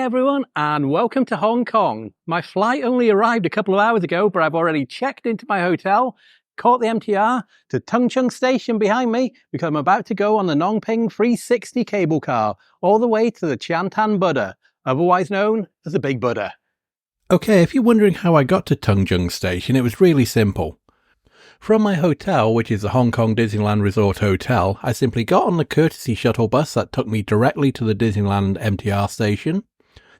everyone, and welcome to Hong Kong. My flight only arrived a couple of hours ago, but I've already checked into my hotel, caught the MTR to Tung Chung station behind me because I'm about to go on the Ngong Ping 360 cable car all the way to the Tian Tan Buddha, otherwise known as the Big Buddha. Okay, if you're wondering how I got to Tung Chung station, it was really simple. From my hotel, which is the Hong Kong Disneyland Resort Hotel, I simply got on the courtesy shuttle bus that took me directly to the Disneyland MTR station.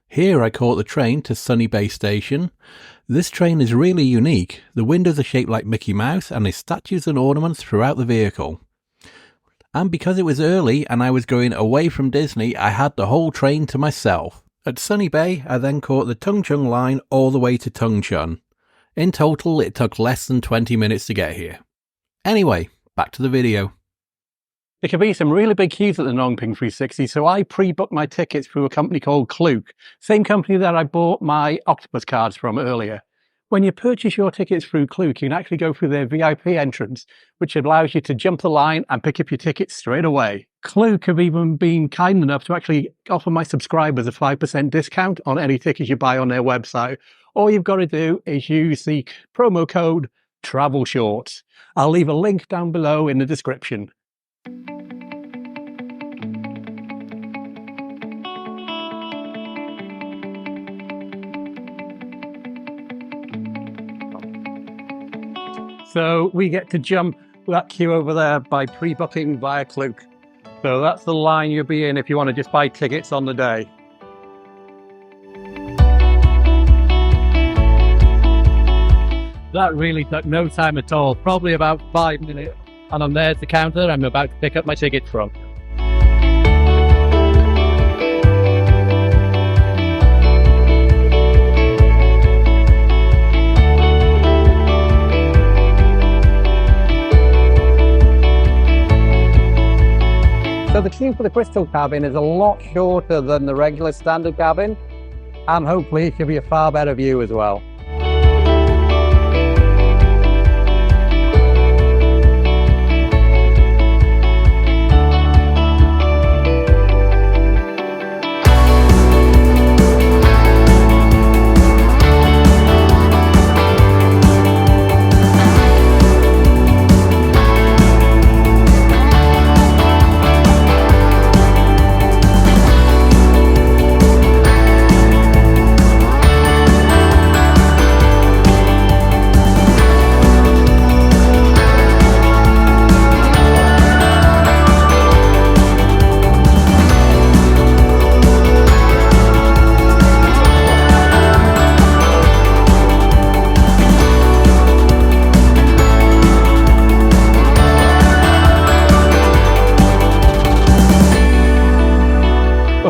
Here I caught the train to Sunny Bay Station. This train is really unique. The windows are shaped like Mickey Mouse and there's statues and ornaments throughout the vehicle. And because it was early and I was going away from Disney, I had the whole train to myself. At Sunny Bay, I then caught the Tung Chung line all the way to Tung Chung. In total, it took less than 20 minutes to get here. Anyway, back to the video. There can be some really big queues at the Ngong Ping 360, so I pre-booked my tickets through a company called Klook, same company that I bought my octopus cards from earlier. When you purchase your tickets through Klook, you can actually go through their VIP entrance, which allows you to jump the line and pick up your tickets straight away. Klook have even been kind enough to actually offer my subscribers a 5% discount on any tickets you buy on their website. All you've got to do is use the promo code Travelshorts. I'll leave a link down below in the description. So we get to jump that queue over there by pre-booking via Klook. So that's the line you'll be in if you want to just buy tickets on the day. That really took no time at all, probably about 5 minutes. And I'm there at the counter I'm about to pick up my ticket from. So the queue for the crystal cabin is a lot shorter than the regular standard cabin, and hopefully it should be a far better view as well.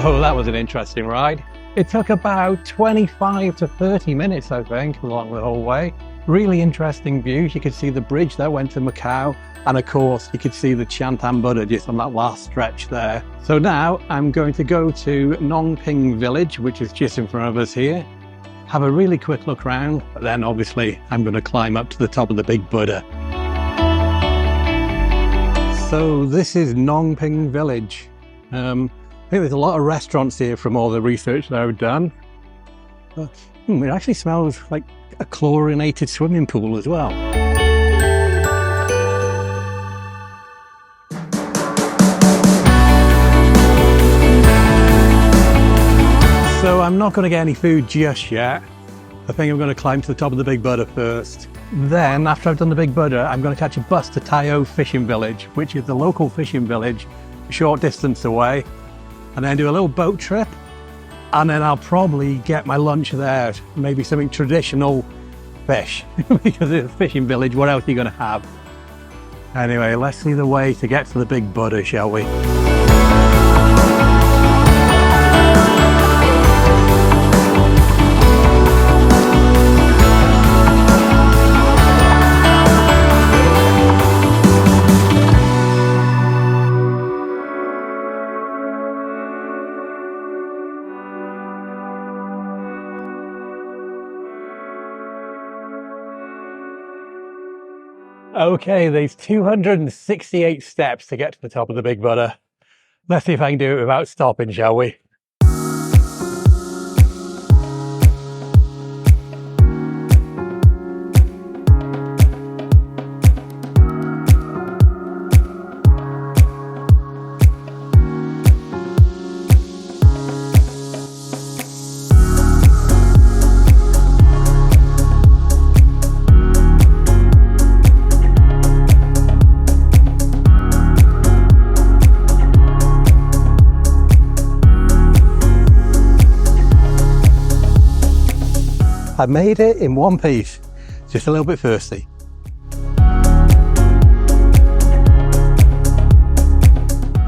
Oh, that was an interesting ride. It took about 25 to 30 minutes, I think, along the whole way. Really interesting views. You could see the bridge that went to Macau. And of course, you could see the Tian Tan Buddha just on that last stretch there. So now I'm going to go to Ngong Ping Village, which is just in front of us here. Have a really quick look around. But then obviously I'm going to climb up to the top of the Big Buddha. So this is Ngong Ping Village. I think there's a lot of restaurants here from all the research that I've done. But, it actually smells like a chlorinated swimming pool as well. So I'm not going to get any food just yet. I think I'm going to climb to the top of the Big Buddha first. Then, after I've done the Big Buddha, I'm going to catch a bus to Tai O Fishing Village, which is the local fishing village, a short distance away. And then do a little boat trip, and then I'll probably get my lunch there, maybe something traditional fish, because it's a fishing village, what else are you going to have? Anyway, let's see the way to get to the Big Buddha, shall we? Okay, there's 268 steps to get to the top of the Big Buddha. Let's see if I can do it without stopping, shall we? I made it in one piece, just a little bit thirsty.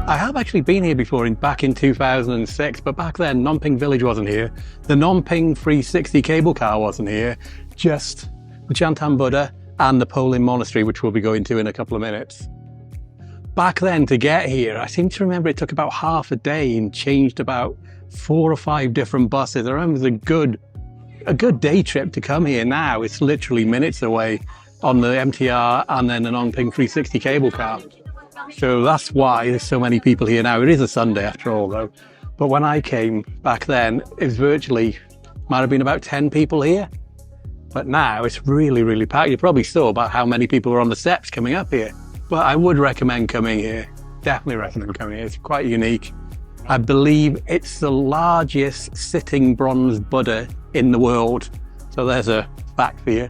I have actually been here before, back in 2006, but back then Ngong Ping Village wasn't here. The Ngong Ping 360 cable car wasn't here, just the Tian Tan Buddha and the Po Lin Monastery, which we'll be going to in a couple of minutes. Back then, to get here, I seem to remember it took about half a day and changed about 4 or 5 different buses. I remember it was a good day trip to come here. Now it's literally minutes away on the MTR and then the Ngong Ping 360 cable car. So that's why there's so many people here now. It is a Sunday after all though. But when I came back then, it was might have been about 10 people here. But now it's really, really packed. You probably saw about how many people were on the steps coming up here. But I would recommend coming here. Definitely recommend coming here. It's quite unique. I believe it's the largest sitting bronze Buddha in the world. So there's a fact for you.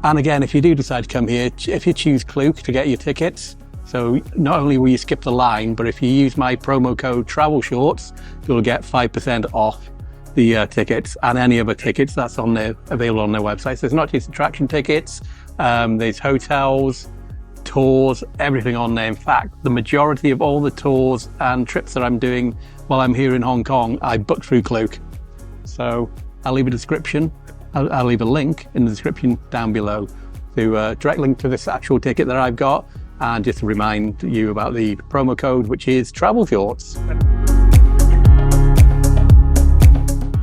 And again, if you do decide to come here, if you choose Klook to get your tickets, so not only will you skip the line, but if you use my promo code Travelshorts, you'll get 5% off the tickets and any other tickets that's available on their website. So it's not just attraction tickets, there's hotels, tours, everything on there. In fact, the majority of all the tours and trips that I'm doing while I'm here in Hong Kong, I booked through Klook. So I'll leave a description. I'll leave a link in the description down below to a direct link to this actual ticket that I've got. And just to remind you about the promo code, which is Travelshorts.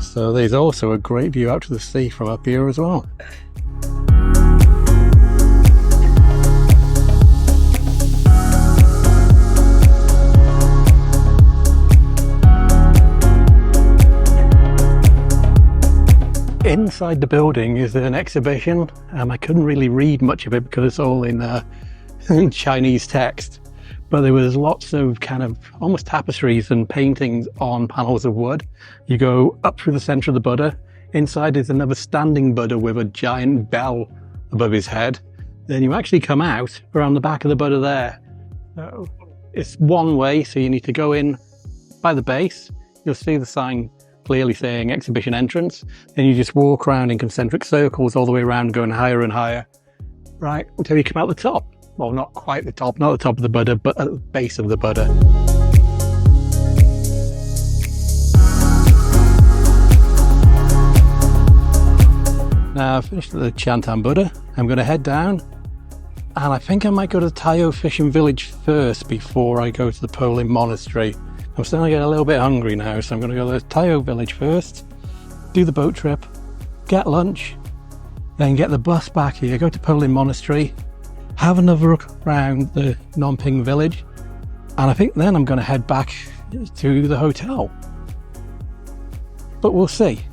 So there's also a great view out to the sea from up here as well. Inside the building is an exhibition. I couldn't really read much of it because it's all in Chinese text, but there was lots of kind of almost tapestries and paintings on panels of wood. You go up through the center of the Buddha. Inside is another standing Buddha with a giant bell above his head. Then you actually come out around the back of the Buddha there. So it's one way, so you need to go in by the base. You'll see the sign clearly saying exhibition entrance. Then you just walk around in concentric circles all the way around, going higher and higher, right, until you come out the top. Well, not quite the top, not the top of the Buddha, but at the base of the Buddha. Now I've finished the Tian Tan Buddha. I'm going to head down, and I think I might go to the Tai O Fishing Village first before I go to the Po Lin Monastery. I'm starting to get a little bit hungry now, so I'm going to go to the Tai O Village first, do the boat trip, get lunch, then get the bus back here, go to Po Lin Monastery, have another look around the Ngong Ping Village, and I think then I'm going to head back to the hotel. But we'll see.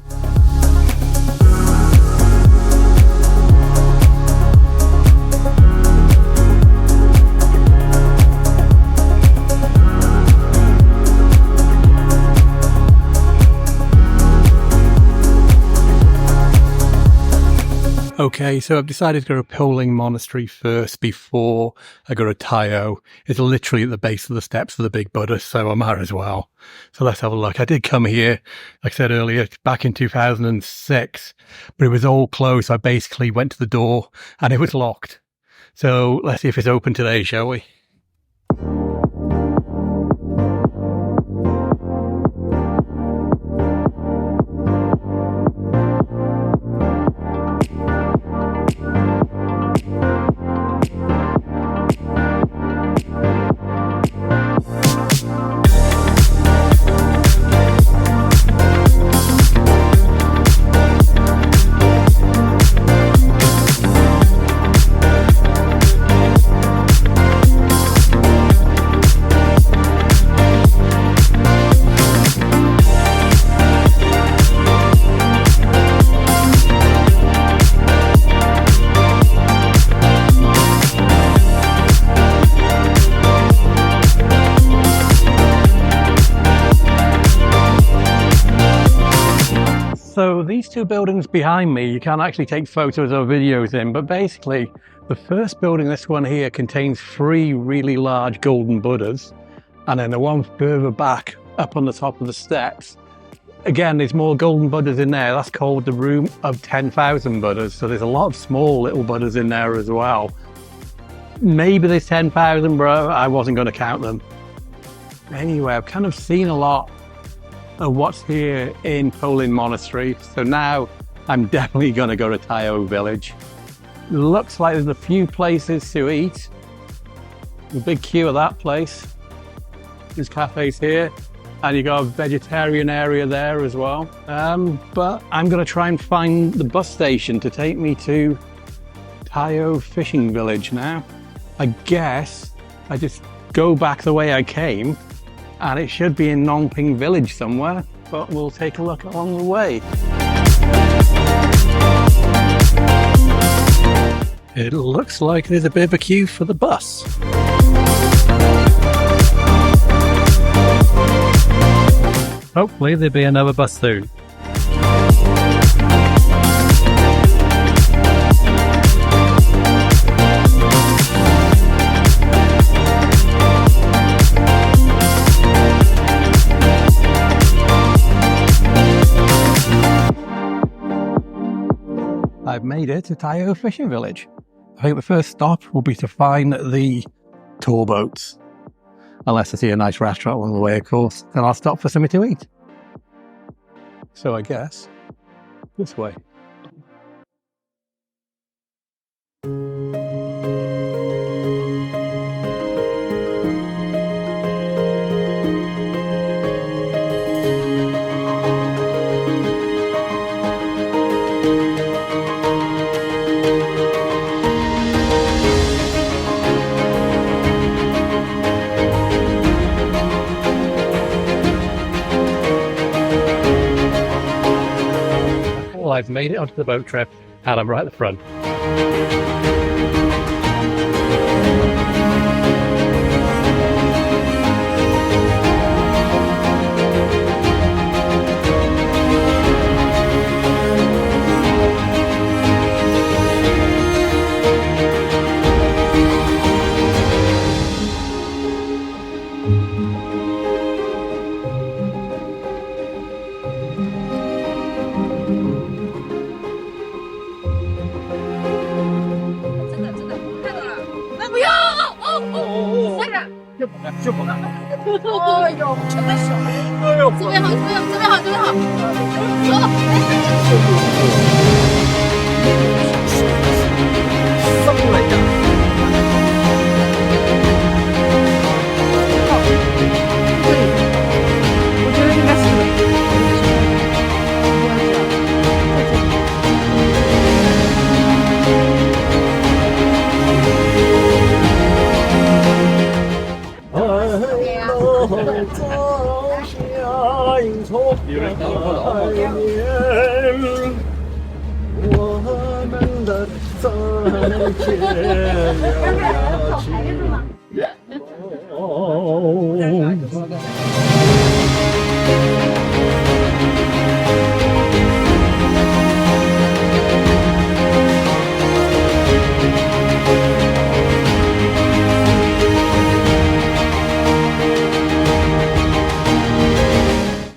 Okay, so I've decided to go to Po Lin Monastery first before I go to Tai O. It's literally at the base of the steps of the big Buddha, so I might as well. So let's have a look. I did come here, like I said earlier, back in 2006, but it was all closed. So I basically went to the door and it was locked. So let's see if it's open today, shall we? So these two buildings behind me, you can't actually take photos or videos in, but basically the first building, this one here, contains 3 really large golden Buddhas, and then the one further back up on the top of the steps Again, there's more golden Buddhas in there. That's called the room of 10,000 Buddhas. So there's a lot of small little Buddhas in there as well. Maybe there's 10,000, bro. I wasn't going to count them. Anyway, I've kind of seen a lot of what's here in Po Lin Monastery. So now I'm definitely going to go to Tai O Village. Looks like there's a few places to eat. A big queue of that place. There's cafes here. And you got a vegetarian area there as well. But I'm going to try and find the bus station to take me to Tai O Fishing Village now. I guess I just go back the way I came and it should be in Ngong Ping Village somewhere, but we'll take a look along the way. It looks like there's a bit of a queue for the bus. Hopefully there'll be another bus soon. I've made it to Tai O Fishing Village. I think the first stop will be to find the tour boats. Unless I see a nice restaurant along the way, of course, then I'll stop for something to eat. So I guess this way. I've made it onto the boat trip and I'm right at the front.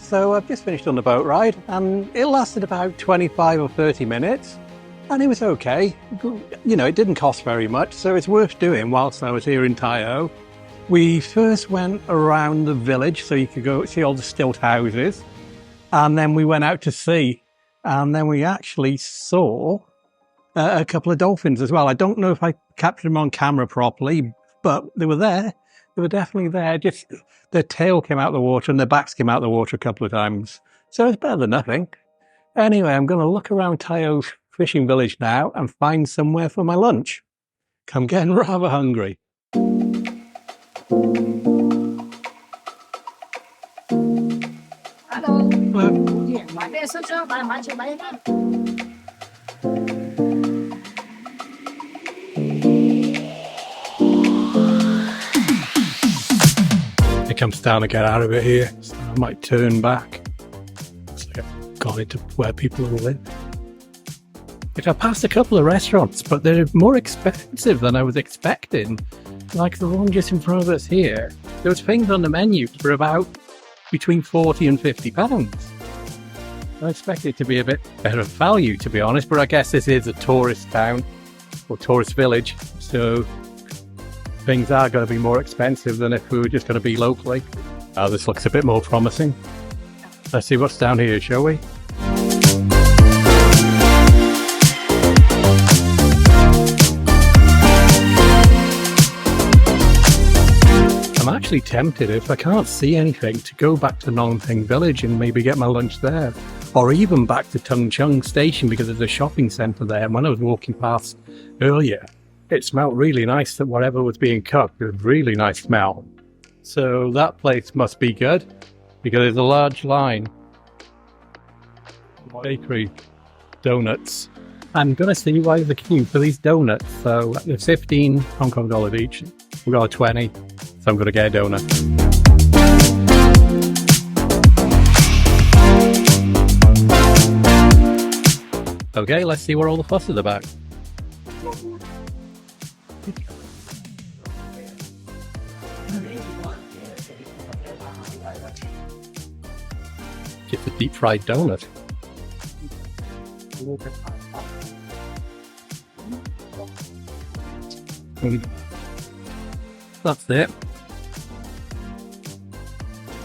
So I've just finished on the boat ride and it lasted about 25 or 30 minutes and it was okay. You know, it didn't cost very much, so it's worth doing whilst I was here in Tai O. We first went around the village so you could go see all the stilt houses, and then we went out to sea, and then we actually saw a couple of dolphins as well. I don't know if I captured them on camera properly, but they were there. They were definitely there. Just their tail came out of the water and their backs came out of the water a couple of times. So it's better than nothing. Anyway, I'm going to look around Tai O Fishing Village now and find somewhere for my lunch. I'm getting rather hungry. Hello. Hello. It comes down to get out of it here, so I might turn back. So I've gone into where people all live. I passed a couple of restaurants, but they're more expensive than I was expecting. Like the one just in front of us here, there was things on the menu for about between 40 and 50 pounds. I expect it to be a bit better value, to be honest, but I guess this is a tourist town or tourist village, so things are going to be more expensive than if we were just going to be locally. This looks a bit more promising. Let's see what's down here, shall we? I'm actually tempted, if I can't see anything, to go back to Ngong Ping Village and maybe get my lunch there. Or even back to Tung Chung station, because there's a shopping centre there. And when I was walking past earlier, it smelled really nice, that whatever was being cooked, it was a really nice smell. So that place must be good, because there's a large line. Bakery donuts. I'm going to see why there's a queue for these donuts. So they're 15 Hong Kong dollars each. We got a 20. So I'm going to get a donut. Okay, let's see what all the fuss is about. Just a deep fried donut. That's it.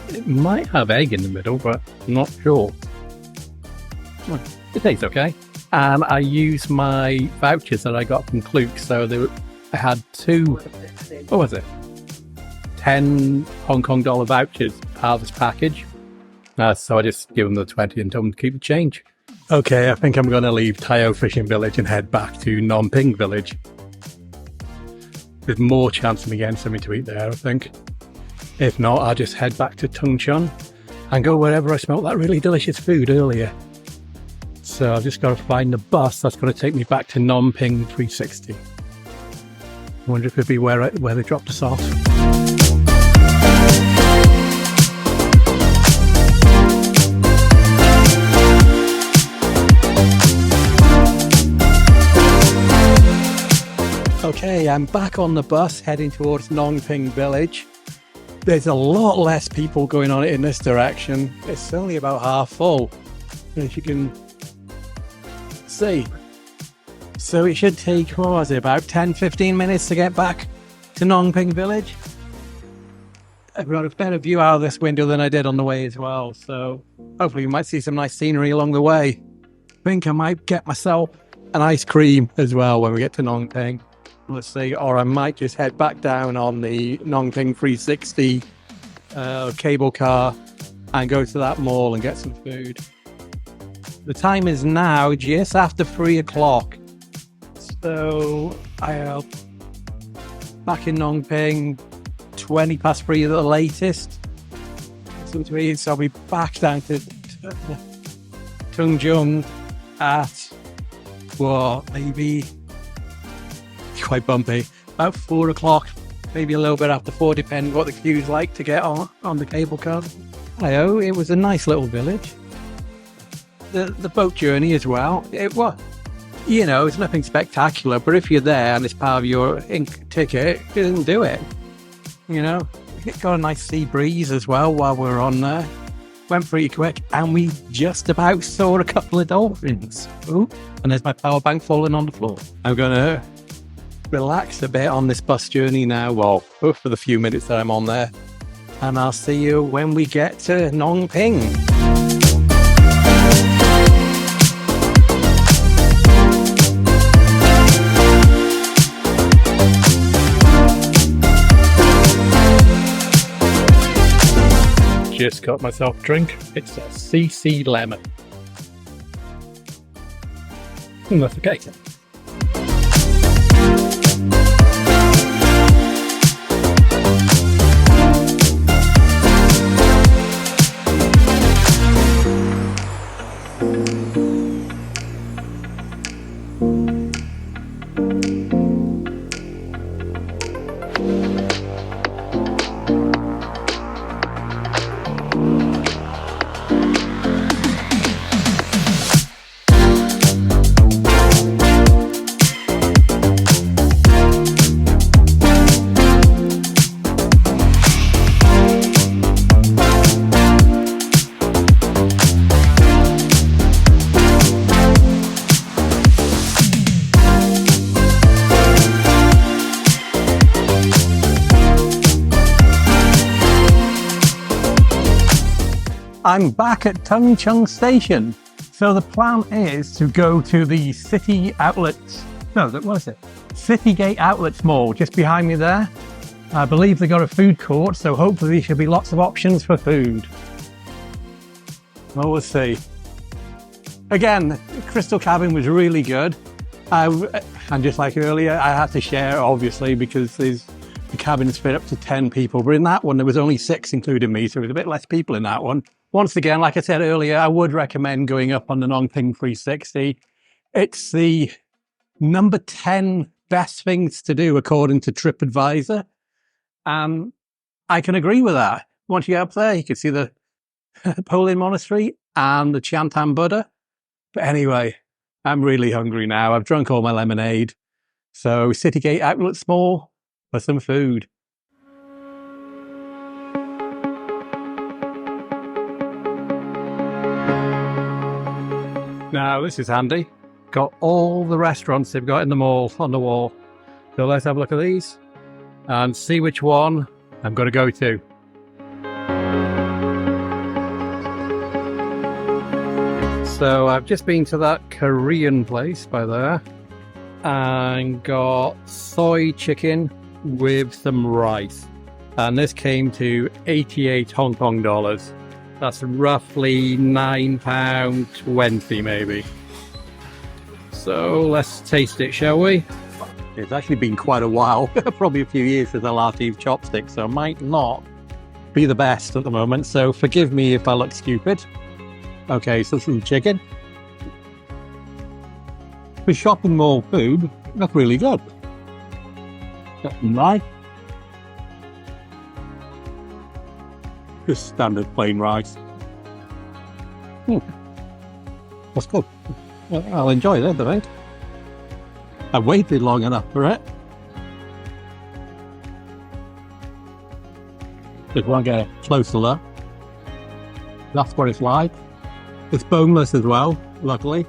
It might have egg in the middle, but I'm not sure. It tastes okay. And I used my vouchers that I got from Klook, so I had 10 Hong Kong dollar vouchers out of this package. So I just give them the 20 and told them to keep the change. Okay, I think I'm going to leave Tai O Fishing Village and head back to Ngong Ping Village. There's more chance of me getting something to eat there, I think. If not, I'll just head back to Tung Chung and go wherever I smelt that really delicious food earlier. So I've just got to find the bus that's going to take me back to Ngong Ping 360. I wonder if it'd be where they dropped us off. Okay, I'm back on the bus heading towards Ngong Ping Village. There's a lot less people going on in this direction. It's only about half full, as you can see. So it should take, what was it, about 10-15 minutes to get back to Ngong Ping Village. I've got a better view out of this window than I did on the way as well, so hopefully we might see some nice scenery along the way. I think I might get myself an ice cream as well when we get to Ngong Ping. Let's see, or I might just head back down on the Ngong Ping 360 cable car and go to that mall and get some food. The time is now just after 3 o'clock. So I'll back in Ngong Ping 20 past 3 at the latest. So I'll be back down to Tung Chung at maybe quite bumpy. About 4 o'clock, maybe a little bit after 4, depending what the queue's like to get on the cable car. It was a nice little village. The boat journey as well. It was, it's nothing spectacular, but if you're there and it's part of your ticket, you didn't do it. It got a nice sea breeze as well while we were on there. Went pretty quick, and we just about saw a couple of dolphins. Ooh, and there's my power bank falling on the floor. I'm gonna relax a bit on this bus journey now, for the few minutes that I'm on there, and I'll see you when we get to Ngong Ping. Just got myself a drink. It's a CC lemon. And that's okay. I'm back at Tung Chung Station. So the plan is to go to the Citygate Outlets Mall just behind me there. I believe they've got a food court, so hopefully there should be lots of options for food. Well, we'll see. Again, Crystal Cabin was really good. And just like earlier, I had to share, obviously, because the cabins fit up to 10 people. But in that one, there was only 6, including me, so there was a bit less people in that one. Once again, like I said earlier, I would recommend going up on the Ngong Ping 360. It's the number 10 best things to do according to TripAdvisor. And I can agree with that. Once you get up there, you can see the Po Lin Monastery and the Tian Tan Buddha. But anyway, I'm really hungry now. I've drunk all my lemonade. So Citygate Outlets Mall for some food. Now this is handy. Got all the restaurants they've got in the mall on the wall. So let's have a look at these and see which one I'm going to go to. So I've just been to that Korean place by there and got soy chicken with some rice. And this came to 88 Hong Kong dollars. That's roughly £9.20 maybe. So let's taste it, shall we? It's actually been quite a while, probably a few years since I last used chopsticks, so it might not be the best at the moment. So forgive me if I look stupid. Okay, so some chicken. For shopping mall food, that's really good. Got some rice. Just standard plain rice. That's good. Well, I'll enjoy that, I think. I waited long enough for it. Just want to get a closer look. That's what it's like. It's boneless as well, luckily.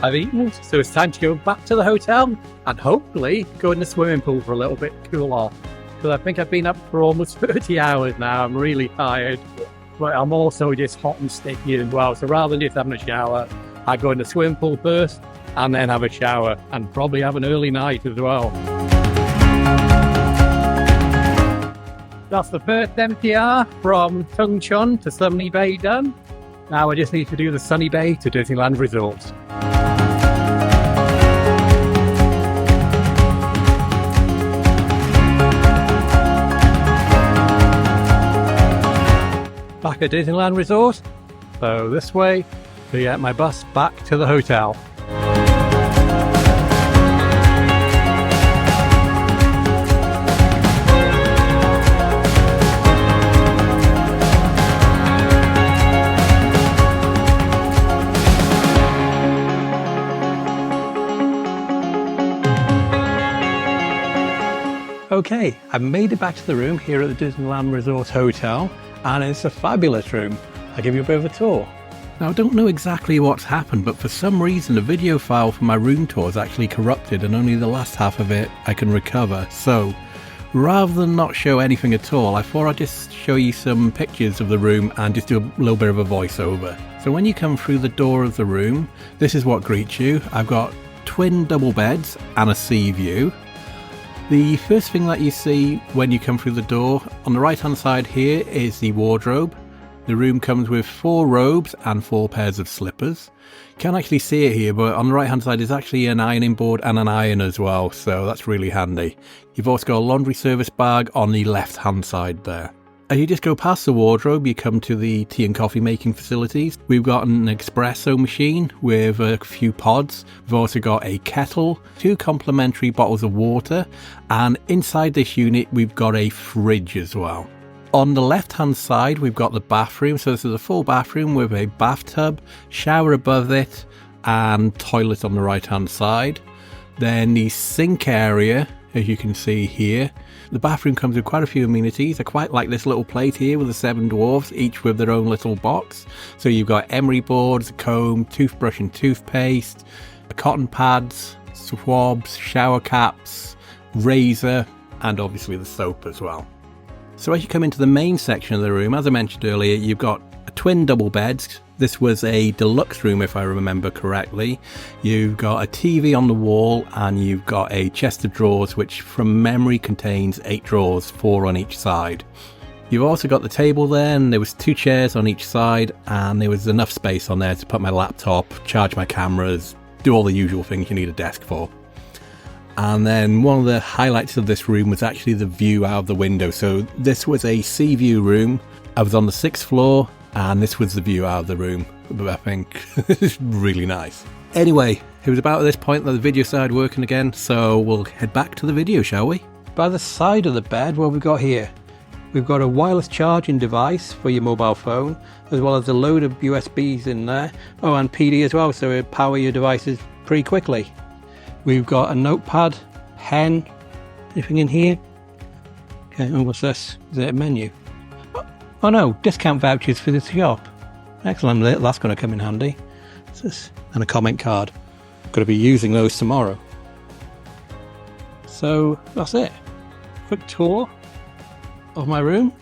I've eaten, so it's time to go back to the hotel and hopefully go in the swimming pool for a little bit, cool off. Because I think I've been up for almost 30 hours now. I'm really tired, but I'm also just hot and sticky as well. So rather than just having a shower, I go in the swimming pool first and then have a shower and probably have an early night as well. That's the first MTR from Tung Chung to Sunny Bay done. Now I just need to do the Sunny Bay to Disneyland Resort. Back at Disneyland Resort, so this way to get my bus back to the hotel. Okay, I've made it back to the room here at the Disneyland Resort Hotel, and it's a fabulous room. I'll give you a bit of a tour. Now, I don't know exactly what's happened, but for some reason the video file for my room tour is actually corrupted and only the last half of it I can recover. So, rather than not show anything at all, I thought I'd just show you some pictures of the room and just do a little bit of a voiceover. So when you come through the door of the room, this is what greets you. I've got twin double beds and a sea view. The first thing that you see when you come through the door, on the right hand side here is the wardrobe. The room comes with 4 robes and 4 pairs of slippers. Can't actually see it here, but on the right hand side is actually an ironing board and an iron as well, so that's really handy. You've also got a laundry service bag on the left hand side there. As you just go past the wardrobe, you come to the tea and coffee making facilities. We've got an espresso machine with a few pods. We've also got a kettle, 2 complimentary bottles of water, and inside this unit we've got a fridge as well. On the left hand side we've got the bathroom, so this is a full bathroom with a bathtub, shower above it, and toilet on the right hand side. Then the sink area, as you can see here. The bathroom comes with quite a few amenities. I quite like this little plate here with the 7 dwarfs, each with their own little box. So you've got emery boards, a comb, toothbrush and toothpaste, cotton pads, swabs, shower caps, razor, and obviously the soap as well. So as you come into the main section of the room, as I mentioned earlier, you've got twin double beds. This was a deluxe room if I remember correctly. You've got a TV on the wall and you've got a chest of drawers which from memory contains 8 drawers, 4 on each side. You've also got the table there, and there was 2 chairs on each side, and there was enough space on there to put my laptop, charge my cameras, do all the usual things you need a desk for. And then one of the highlights of this room was actually the view out of the window. So this was a sea view room. I was on the 6th floor, and this was the view out of the room. I think it's really nice. Anyway, it was about at this point that the video started working again, so we'll head back to the video, shall we? By the side of the bed, what we've got here? We've got a wireless charging device for your mobile phone, as well as a load of USBs in there. Oh, and PD as well, so it'll power your devices pretty quickly. We've got a notepad, pen, anything in here? Okay, oh, what's this? Is it a menu? Oh no, discount vouchers for this shop. Excellent, that's going to come in handy. What's this? And a comment card. Going to be using those tomorrow. So, that's it. Quick tour of my room.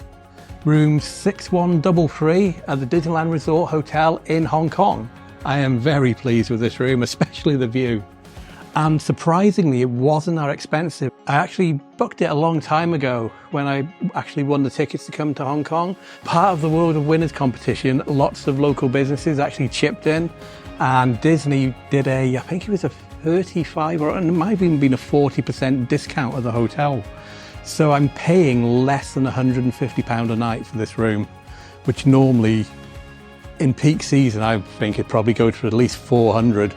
Room 6133 at the Disneyland Resort Hotel in Hong Kong. I am very pleased with this room, especially the view. And surprisingly, it wasn't that expensive. I actually booked it a long time ago when I actually won the tickets to come to Hong Kong. Part of the World of Winners competition, lots of local businesses actually chipped in, and Disney did I think it was a 35 or it might have even been a 40% discount of the hotel. So I'm paying less than £150 a night for this room, which normally in peak season I think it'd probably go to at least £400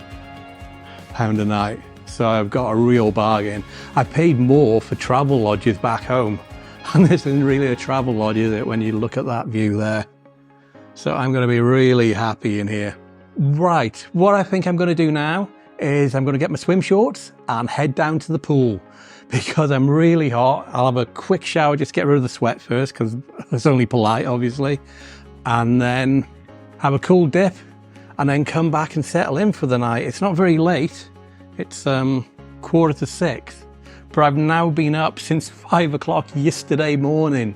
a night. So I've got a real bargain. I paid more for travel lodges back home, and this isn't really a travel lodge, is it, when you look at that view there? So I'm going to be really happy in here. Right, what I think I'm going to do now is I'm going to get my swim shorts and head down to the pool. Because I'm really hot, I'll have a quick shower, just get rid of the sweat first, because it's only polite, obviously. And then have a cool dip, and then come back and settle in for the night. It's not very late. It's 5:45. But I've now been up since 5 o'clock yesterday morning.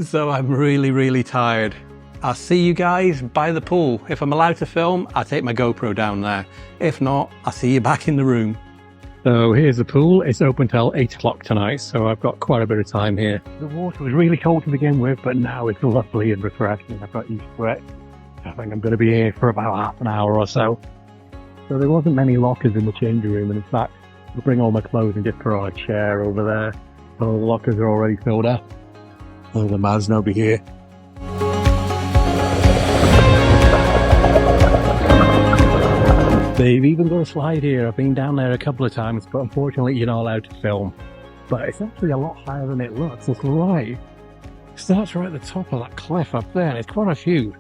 So I'm really, really tired. I'll see you guys by the pool. If I'm allowed to film, I'll take my GoPro down there. If not, I'll see you back in the room. So here's the pool. It's open till 8 o'clock tonight, so I've got quite a bit of time here. The water was really cold to begin with, but now it's lovely and refreshing. I've got used to it. I think I'm going to be here for about half an hour or so. So there wasn't many lockers in the changing room, and in fact, I'll bring all my clothes and just throw on a chair over there. So the lockers are already filled up. Oh, the man's over here. They've even got a slide here. I've been down there a couple of times, but unfortunately you're not allowed to film. But it's actually a lot higher than it looks. It's right. It starts right at the top of that cliff up there, and it's quite a few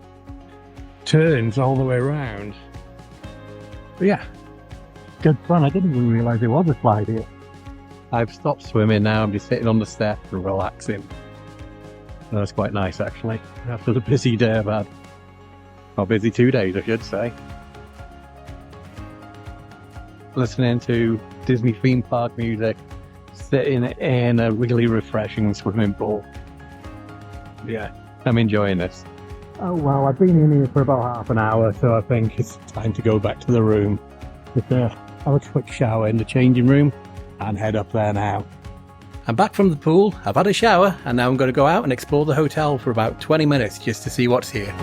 turns all the way around. But yeah, good fun. I didn't even realise there was a slide here. I've stopped swimming now. I'm just sitting on the steps and relaxing. That's quite nice actually, after the busy day I've had. Well, busy 2 days I should say. Listening to Disney theme park music, sitting in a really refreshing swimming pool. Yeah, I'm enjoying this. Oh well, I've been in here for about half an hour, so I think it's time to go back to the room. Just have a quick shower in the changing room and head up there now. I'm back from the pool, I've had a shower, and now I'm going to go out and explore the hotel for about 20 minutes just to see what's here.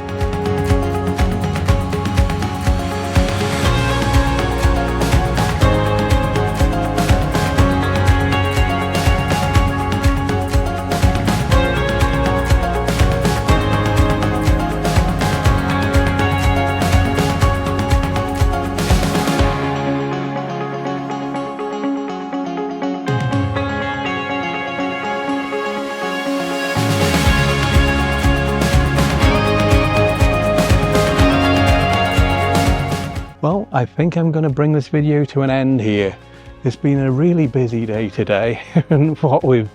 Well, I think I'm going to bring this video to an end here. It's been a really busy day today, and what with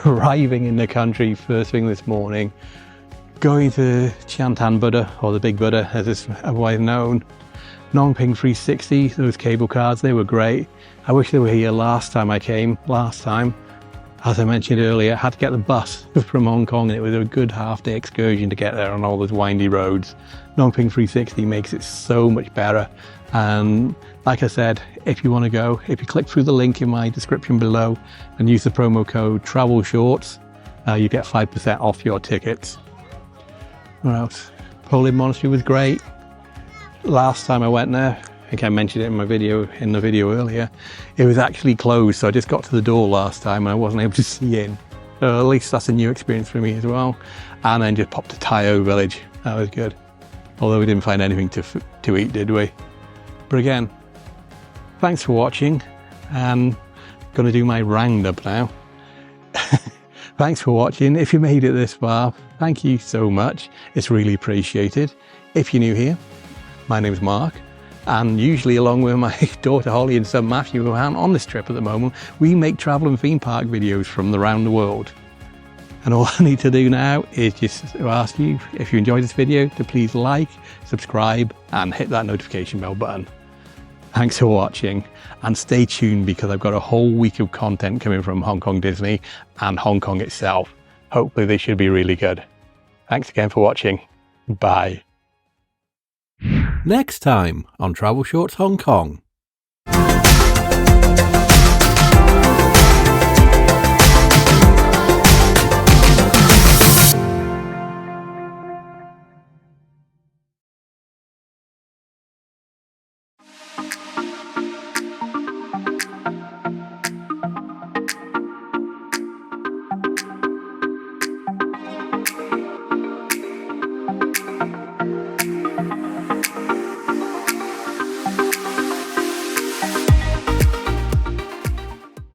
arriving in the country first thing this morning, going to Tian Tan Buddha, or the Big Buddha as it's otherwise known, Ngong Ping 360, those cable cars, they were great. I wish they were here last time I came, As I mentioned earlier, I had to get the bus from Hong Kong, and it was a good half-day excursion to get there on all those windy roads. Ngong Ping 360 makes it so much better. And like I said, if you want to go, if you click through the link in my description below and use the promo code Travelshorts, you get 5% off your tickets. What else? Po Lin Monastery was great. Last time I went there, I think I mentioned it in the video earlier, it was actually closed, so I just got to the door last time and I wasn't able to see in. So at least that's a new experience for me as well. And then just popped to Tai O Village. That was good. Although we didn't find anything to eat, did we? But again, thanks for watching. I'm going to do my roundup now. Thanks for watching. If you made it this far, thank you so much. It's really appreciated. If you're new here, my name's Mark, and usually along with my daughter Holly and son Matthew, who aren't on this trip at the moment, we make travel and theme park videos from around the world. And all I need to do now is just to ask you, if you enjoyed this video, to please like, subscribe, and hit that notification bell button. Thanks for watching, and stay tuned because I've got a whole week of content coming from Hong Kong Disney and Hong Kong itself. Hopefully they should be really good. Thanks again for watching. Bye. Next time on Travelshorts Hong Kong.